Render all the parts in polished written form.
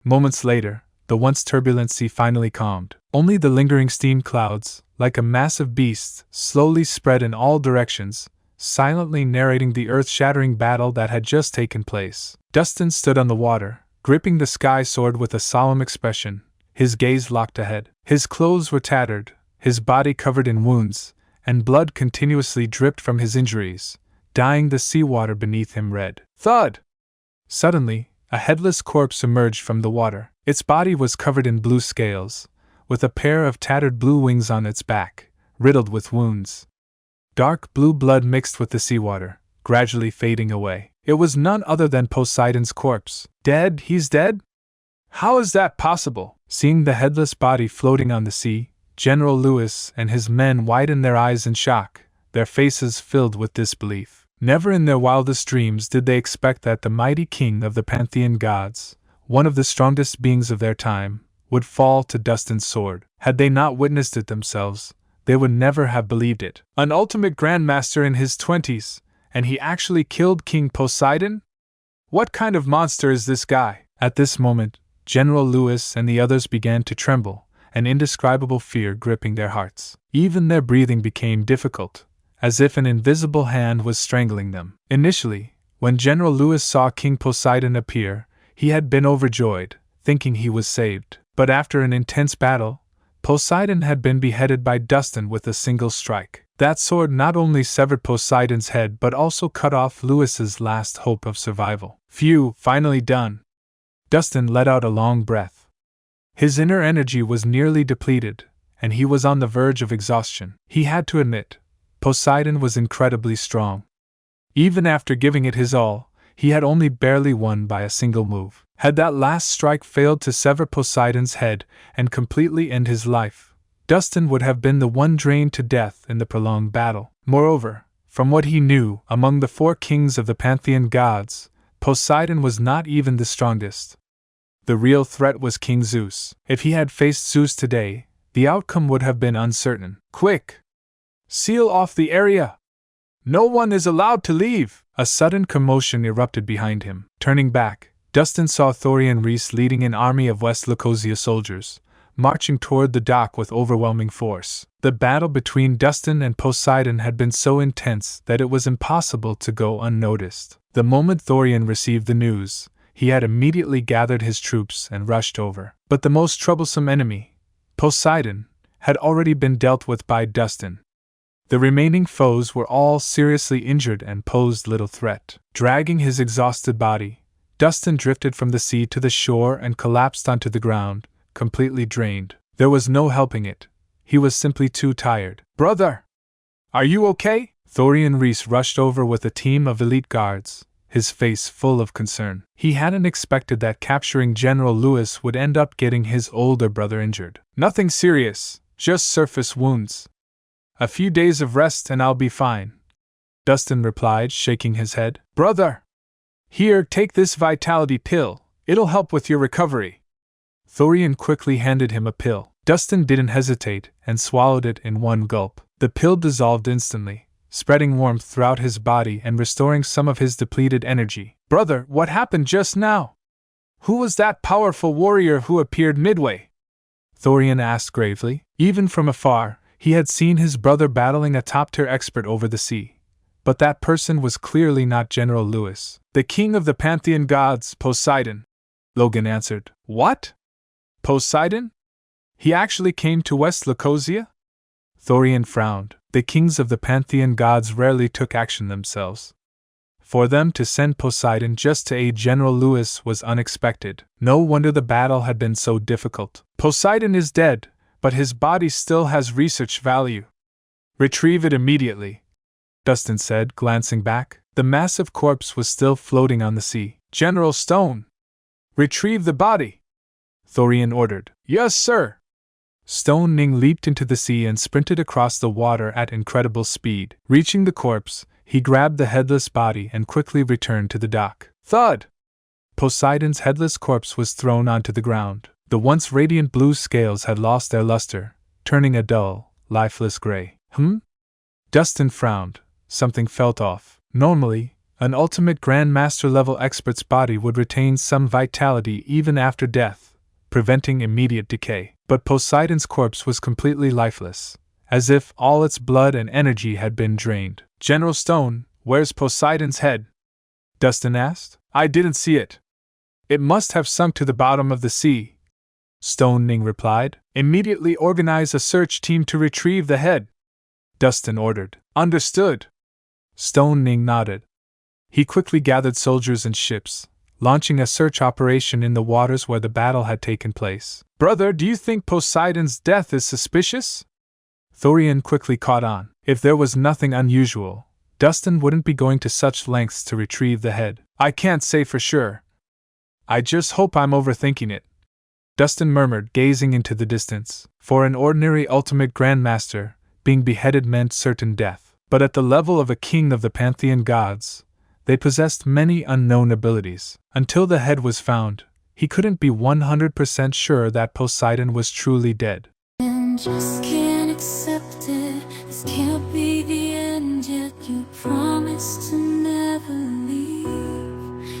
Moments later, the once turbulent sea finally calmed. Only the lingering steam clouds, like a massive beast, slowly spread in all directions, silently narrating the earth-shattering battle that had just taken place. Dustin stood on the water, gripping the sky sword with a solemn expression, his gaze locked ahead. His clothes were tattered, his body covered in wounds, and blood continuously dripped from his injuries, dyeing the seawater beneath him red. Thud! Suddenly, a headless corpse emerged from the water. Its body was covered in blue scales, with a pair of tattered blue wings on its back, riddled with wounds. Dark blue blood mixed with the seawater, gradually fading away. It was none other than Poseidon's corpse. Dead? He's dead? How is that possible? Seeing the headless body floating on the sea, General Lewis and his men widened their eyes in shock, their faces filled with disbelief. Never in their wildest dreams did they expect that the mighty king of the Pantheon Gods, one of the strongest beings of their time, would fall to Dustin's sword. Had they not witnessed it themselves, they would never have believed it. An ultimate grandmaster in his 20s, and he actually killed King Poseidon? What kind of monster is this guy? At this moment, General Lewis and the others began to tremble, an indescribable fear gripping their hearts. Even their breathing became difficult, as if an invisible hand was strangling them. Initially, when General Lewis saw King Poseidon appear, he had been overjoyed, thinking he was saved. But after an intense battle, Poseidon had been beheaded by Dustin with a single strike. That sword not only severed Poseidon's head but also cut off Lewis's last hope of survival. Phew, finally done. Dustin let out a long breath. His inner energy was nearly depleted, and he was on the verge of exhaustion. He had to admit, Poseidon was incredibly strong. Even after giving it his all, he had only barely won by a single move. Had that last strike failed to sever Poseidon's head and completely end his life, Dustin would have been the one drained to death in the prolonged battle. Moreover, from what he knew, among the 4 kings of the Pantheon Gods, Poseidon was not even the strongest. The real threat was King Zeus. If he had faced Zeus today, the outcome would have been uncertain. Quick! Seal off the area! No one is allowed to leave! A sudden commotion erupted behind him. Turning back, Dustin saw Thorian Rhys leading an army of West Lacosia soldiers, marching toward the dock with overwhelming force. The battle between Dustin and Poseidon had been so intense that it was impossible to go unnoticed. The moment Thorian received the news, he had immediately gathered his troops and rushed over. But the most troublesome enemy, Poseidon, had already been dealt with by Dustin. The remaining foes were all seriously injured and posed little threat. Dragging his exhausted body, Dustin drifted from the sea to the shore and collapsed onto the ground, completely drained. There was no helping it. He was simply too tired. Brother! Are you okay? Thorian Rhys rushed over with a team of elite guards, his face full of concern. He hadn't expected that capturing General Lewis would end up getting his older brother injured. Nothing serious, just surface wounds. A few days of rest and I'll be fine, Dustin replied, shaking his head. Brother! Here, take this vitality pill. It'll help with your recovery. Thorian quickly handed him a pill. Dustin didn't hesitate and swallowed it in one gulp. The pill dissolved instantly, spreading warmth throughout his body and restoring some of his depleted energy. Brother, what happened just now? Who was that powerful warrior who appeared midway? Thorian asked gravely. Even from afar, he had seen his brother battling a top-tier expert over the sea. But that person was clearly not General Lewis. The king of the Pantheon Gods, Poseidon, Logan answered. What? Poseidon? He actually came to West Lacosia? Thorian frowned. The kings of the Pantheon Gods rarely took action themselves. For them to send Poseidon just to aid General Lewis was unexpected. No wonder the battle had been so difficult. Poseidon is dead, but his body still has research value. Retrieve it immediately, Dustin said, glancing back. The massive corpse was still floating on the sea. General Stone! Retrieve the body! Thorian ordered. Yes, sir! Stone Ning leaped into the sea and sprinted across the water at incredible speed. Reaching the corpse, he grabbed the headless body and quickly returned to the dock. Thud! Poseidon's headless corpse was thrown onto the ground. The once radiant blue scales had lost their luster, turning a dull, lifeless gray. Dustin frowned. Something felt off. Normally, An ultimate Grandmaster level expert's body would retain some vitality even after death, preventing immediate decay. But Poseidon's corpse was completely lifeless, as if all its blood and energy had been drained. "General Stone, where's Poseidon's head?" Dustin asked. "I didn't see it. It must have sunk to the bottom of the sea," Stone Eng replied. "Immediately organize a search team to retrieve the head," Dustin ordered. "Understood." Stone Eng nodded. He quickly gathered soldiers and ships, launching a search operation in the waters where the battle had taken place. "Brother, do you think Poseidon's death is suspicious?" Thorian quickly caught on. If there was nothing unusual, Dustin wouldn't be going to such lengths to retrieve the head. "I can't say for sure. I just hope I'm overthinking it," Dustin murmured, gazing into the distance. For an ordinary Ultimate Grandmaster, being beheaded meant certain death. But at the level of a king of the Pantheon Gods, they possessed many unknown abilities. Until the head was found, he couldn't be 100% sure that Poseidon was truly dead. And just can't accept it. This can't be the end yet. You promised to never leave,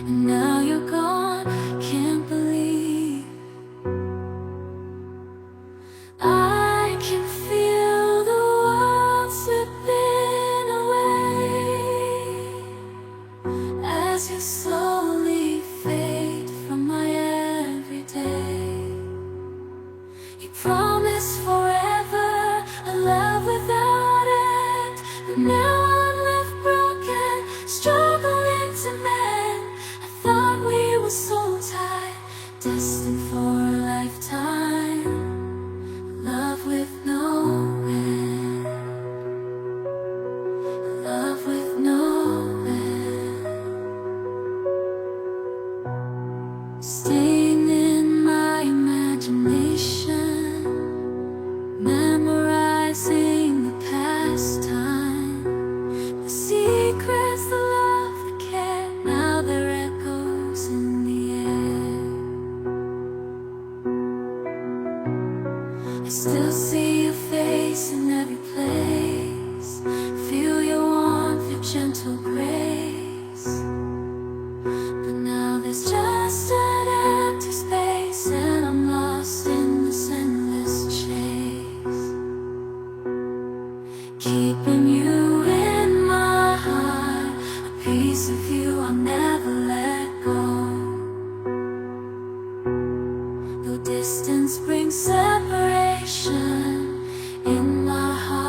and now you're gone. Can't believe I can feel the world slipping away as you slowly fade from my everyday. You promised forever a love without end, but now I'm left broken, struggling to mend. I thought we were so tight, destined for a lifetime, love with no end, love with no end. Staying in my imagination, memorizing the past time, the secrets, the love, the care. Now they're echoes in the air. I still see your face in every place, feel your warmth, your gentle grace. But now there's just an empty space, and I'm lost in this endless chase. Keeping you in my heart, a piece of you I'll never let go. Though distance brings separation, in my heart